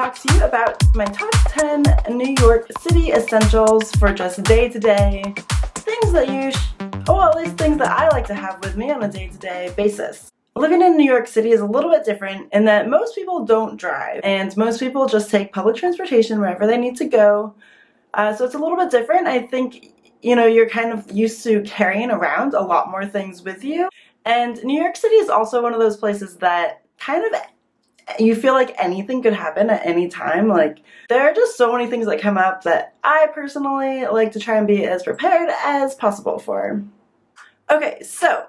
talk to you about my top 10 New York City essentials for just day-to-day things that at least things that I like to have with me on a day-to-day basis. Living in New York City is a little bit different in that most people don't drive and most people just take public transportation wherever they need to go. So it's a little bit different. I think, you're kind of used to carrying around a lot more things with you. And New York City is also one of those places that kind of you feel like anything could happen at any time. Like, there are just so many things that come up that I personally like to try and be as prepared as possible for. Okay, so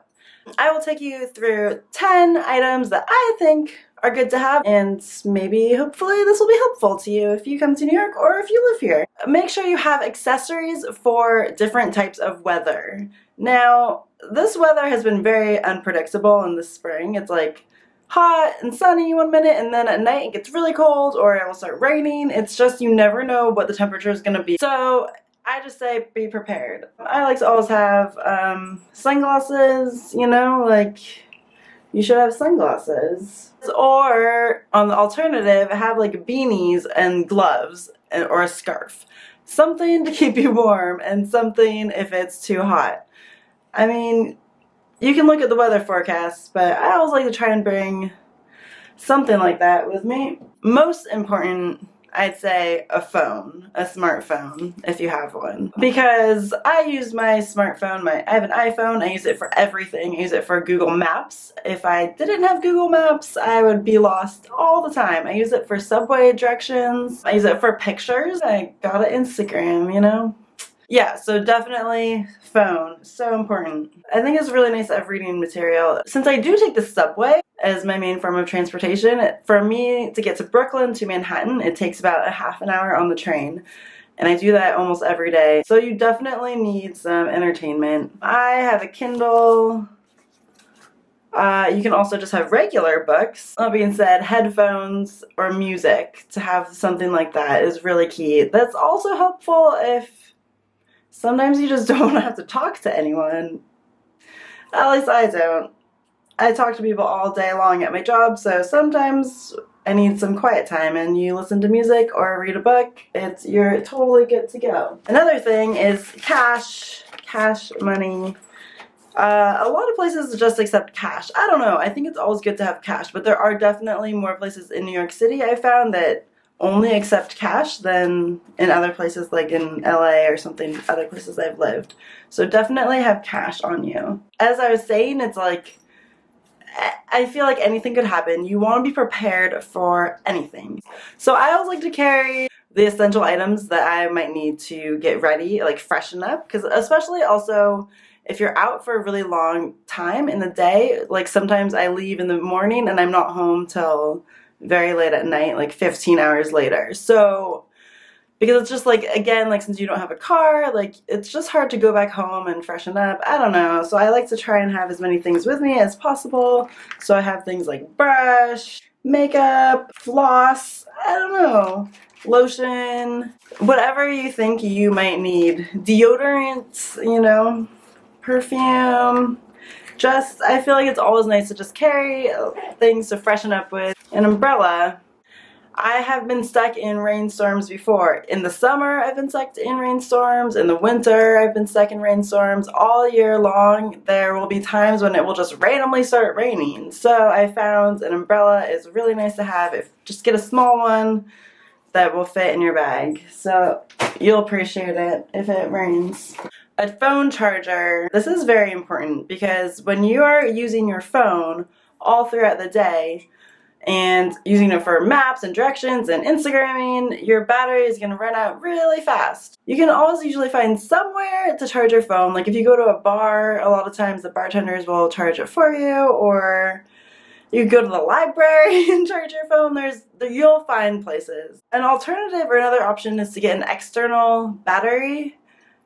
I will take you through 10 items that I think are good to have, and maybe hopefully this will be helpful to you if you come to New York or if you live here. Make sure you have accessories for different types of weather. Now, this weather has been very unpredictable in the spring. It's like hot and sunny one minute, and then at night it gets really cold or it will start raining. It's just, you never know what the temperature is going to be. So I just say be prepared. I like to always have sunglasses, like you should have sunglasses. Or on the alternative, have like beanies and gloves or a scarf. Something to keep you warm and something if it's too hot. I mean, you can look at the weather forecast, but I always like to try and bring something like that with me. Most important, I'd say a smartphone, if you have one. Because I use my smartphone, I have an iPhone, I use it for everything. I use it for Google Maps. If I didn't have Google Maps, I would be lost all the time. I use it for subway directions. I use it for pictures. I got an Instagram, Yeah, so definitely phone, so important. I think it's really nice to have reading material. Since I do take the subway as my main form of transportation, for me to get to Brooklyn to Manhattan, it takes about a half an hour on the train. And I do that almost every day. So you definitely need some entertainment. I have a Kindle. You can also just have regular books. That being said, headphones or music, to have something like that is really key. That's also helpful if sometimes you just don't have to talk to anyone. At least I don't. I talk to people all day long at my job, so sometimes I need some quiet time, and you listen to music or read a book, you're totally good to go. Another thing is cash money. A lot of places just accept cash. I don't know, I think it's always good to have cash, but there are definitely more places in New York City I found that only accept cash than in other places like in LA or something, other places I've lived. So definitely have cash on you. As I was saying, it's like, I feel like anything could happen. You want to be prepared for anything. So I always like to carry the essential items that I might need to get ready, like freshen up, because especially also if you're out for a really long time in the day, like sometimes I leave in the morning and I'm not home till very late at night, like 15 hours later. So, because it's just like, again, like since you don't have a car, like it's just hard to go back home and freshen up. I don't know. So I like to try and have as many things with me as possible. So I have things like brush, makeup, floss, I don't know, lotion, whatever you think you might need. Deodorant, perfume. I feel like it's always nice to just carry things to freshen up with. An umbrella. I have been stuck in rainstorms before. In the summer, I've been stuck in rainstorms. In the winter, I've been stuck in rainstorms. All year long, there will be times when it will just randomly start raining. So I found an umbrella is really nice to have. Just get a small one that will fit in your bag. So you'll appreciate it if it rains. A phone charger. This is very important because when you are using your phone all throughout the day and using it for maps and directions and Instagramming, your battery is going to run out really fast. You can always usually find somewhere to charge your phone. Like if you go to a bar, a lot of times the bartenders will charge it for you, or you go to the library and charge your phone. You'll find places. An alternative or another option is to get an external battery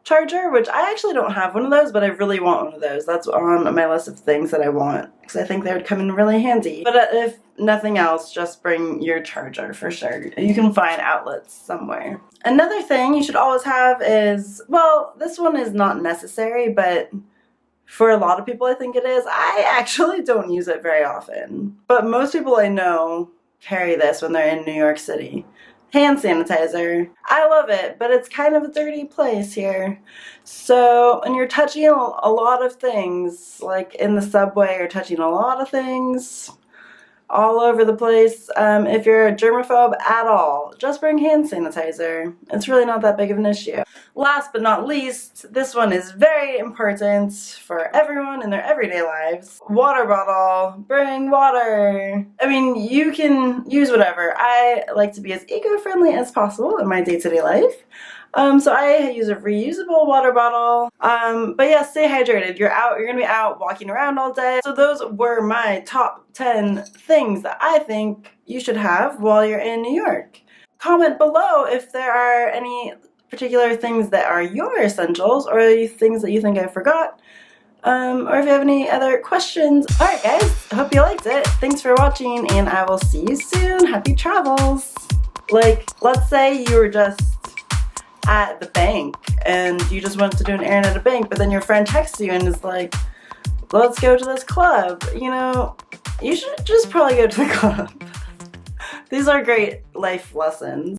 charger, which I actually don't have one of those, but I really want one of those. That's on my list of things that I want because I think they would come in really handy. But if nothing else, just bring your charger for sure. You can find outlets somewhere. Another thing you should always have is, well, this one is not necessary, but for a lot of people I think it is. I actually don't use it very often, but most people I know carry this when they're in New York City. Hand sanitizer. I love it, but it's kind of a dirty place here. So when you're touching a lot of things, like in the subway, you're touching a lot of things all over the place. If you're a germaphobe at all, just bring hand sanitizer. It's really not that big of an issue. Last but not least, this one is very important for everyone in their everyday lives. Water bottle. Bring water. I mean, you can use whatever. I like to be as eco-friendly as possible in my day-to-day life. So I use a reusable water bottle. But yeah, stay hydrated. You're gonna be out walking around all day. So those were my top 10 things that I think you should have while you're in New York. Comment below if there are any particular things that are your essentials or things that you think I forgot. Or if you have any other questions. Alright guys, hope you liked it. Thanks for watching and I will see you soon. Happy travels. Like, let's say you were just at the bank and you just went to do an errand at a bank, but then your friend texts you and is like, let's go to this club. You know, you should just probably go to the club. These are great life lessons.